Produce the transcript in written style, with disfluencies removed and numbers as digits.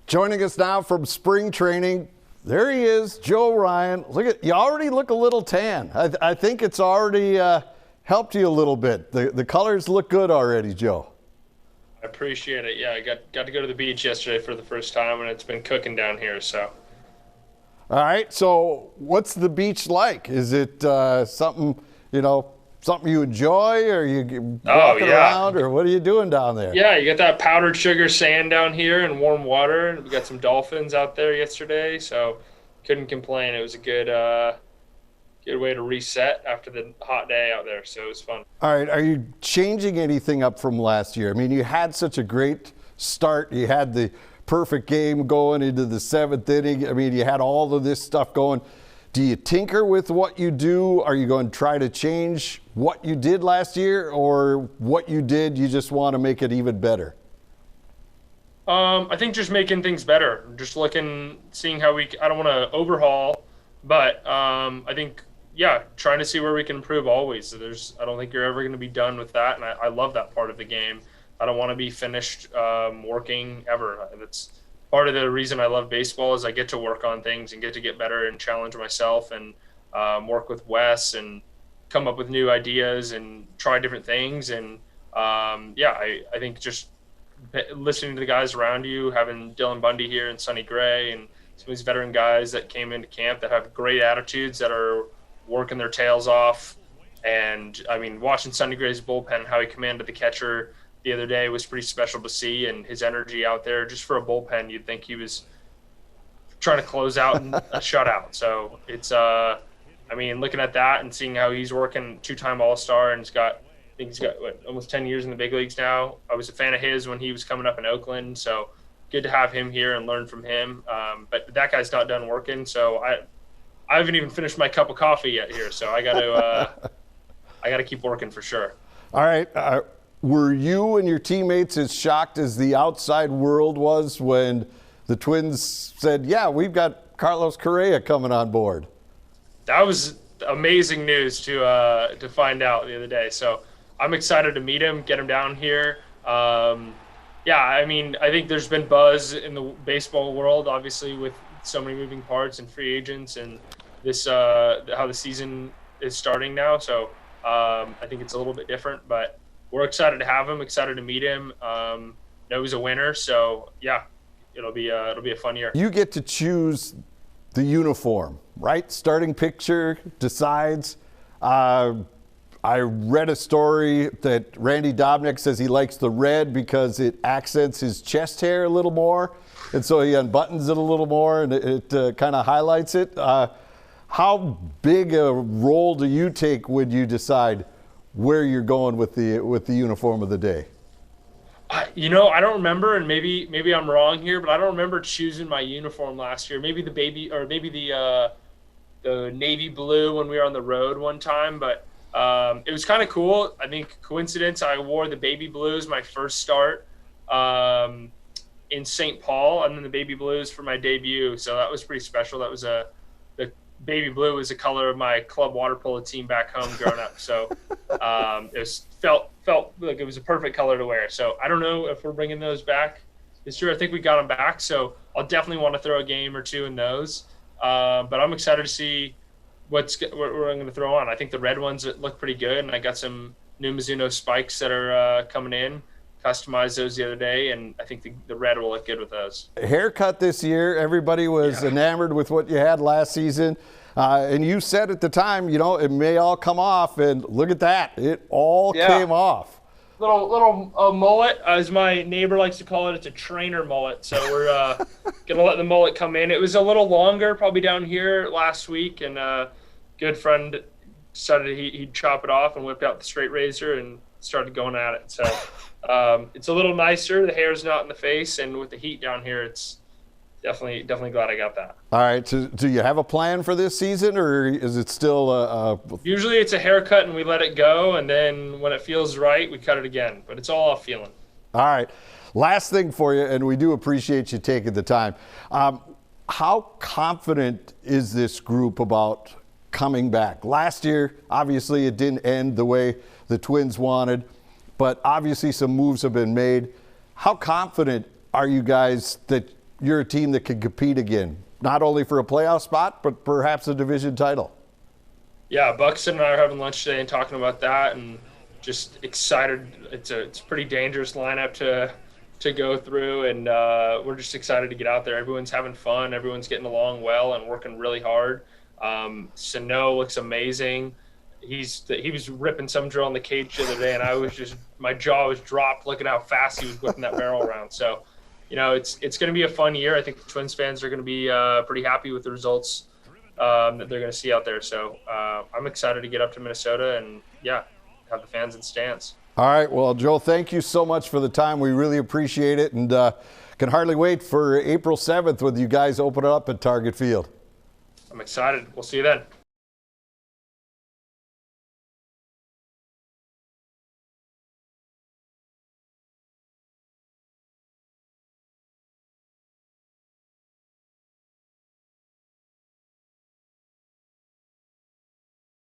Joining us now from spring training, there he is, Joe Ryan. You already look a little tan. I think it's already helped you a little bit. The colors look good already, Joe. I appreciate it. Yeah, I got to go to the beach yesterday for the first time, and it's been cooking down here. So. All right. So, what's the beach like? Is it something you enjoy, or you walking around, or what are you doing down there? Yeah, you got that powdered sugar sand down here and warm water. We got some dolphins out there yesterday, so couldn't complain. It was a good way to reset after the hot day out there. So it was fun. All right. Are you changing anything up from last year? I mean, you had such a great start. You had the perfect game going into the seventh inning. I mean, you had all of this stuff going. Do you tinker with what you do? Are you going to try to change what you did last year, or what you did, you just want to make it even better? I think just making things better. Just seeing how I don't want to overhaul, but I think, trying to see where we can improve always. I don't think you're ever going to be done with that, and I love that part of the game. I don't want to be finished working ever. That's part of the reason I love baseball, is I get to work on things and get to get better and challenge myself and work with Wes and come up with new ideas and try different things. And I think just listening to the guys around you, having Dylan Bundy here and Sonny Gray and some of these veteran guys that came into camp that have great attitudes, that are working their tails off. And I mean, watching Sonny Gray's bullpen, how he commanded the catcher the other day was pretty special to see, and his energy out there just for a bullpen, you'd think he was trying to close out a shutout. So it's looking at that and seeing how he's working, two-time All-Star, and he's got almost 10 years in the big leagues now. I was a fan of his when he was coming up in Oakland, so good to have him here and learn from him. But that guy's not done working, so I haven't even finished my cup of coffee yet here, so I got to keep working for sure. All right. Were you and your teammates as shocked as the outside world was when the Twins said, yeah, we've got Carlos Correa coming on board? That was amazing news to find out the other day. So I'm excited to meet him, get him down here. I think there's been buzz in the baseball world, obviously, with so many moving parts and free agents and this how the season is starting now. So I think it's a little bit different, but we're excited to have him, excited to meet him. Know he's a winner, so yeah, it'll be a fun year. You get to choose the uniform, right? Starting pitcher decides. I read a story that Randy Dobnak says he likes the red because it accents his chest hair a little more, and so he unbuttons it a little more, and it kind of highlights it. How big a role do you take when you decide where you're going with the uniform of the day? I don't remember, and maybe I'm wrong here, but I don't remember choosing my uniform last year. Maybe the navy blue when we were on the road one time, but it was kind of cool. I think coincidence, I wore the baby blues my first start in St. Paul, and then the baby blues for my debut. So that was pretty special. That was the baby blue was the color of my club water polo team back home growing up. So it felt like it was a perfect color to wear. So I don't know if we're bringing those back this year. I think we got them back. So I'll definitely want to throw a game or two in those. But I'm excited to see what I'm going to throw on. I think the red ones look pretty good, and I got some new Mizuno spikes that are coming in. Customized those the other day, and I think the red will look good with those. Haircut this year, everybody was enamored with what you had last season. And you said at the time, it may all come off, and look at that. It all came off. Little mullet, as my neighbor likes to call it. It's a trainer mullet. So we're going to let the mullet come in. It was a little longer, probably down here last week, and a good friend decided he'd chop it off and whipped out the straight razor and started going at it. So it's a little nicer. The hair's not in the face, and with the heat down here, it's definitely glad I got that. All right. So do you have a plan for this season, or is it still Usually it's a haircut and we let it go, and then when it feels right, we cut it again. But it's all off feeling. All right. Last thing for you, and we do appreciate you taking the time. How confident is this group about coming back? Last year, obviously, it didn't end the way the Twins wanted, but obviously some moves have been made. How confident are you guys that you're a team that can compete again, not only for a playoff spot, but perhaps a division title. Yeah, Buxton and I are having lunch today and talking about that, and just excited. It's a pretty dangerous lineup to go through, and we're just excited to get out there. Everyone's having fun. Everyone's getting along well and working really hard. Sano looks amazing. He was ripping some drill in the cage the other day, and I was just, my jaw was dropped looking how fast he was whipping that barrel around. So, you know, it's going to be a fun year. I think the Twins fans are going to be pretty happy with the results that they're going to see out there. So I'm excited to get up to Minnesota and, yeah, have the fans in stands. All right. Well, Joe, thank you so much for the time. We really appreciate it, and can hardly wait for April 7th when you guys open it up at Target Field. I'm excited. We'll see you then.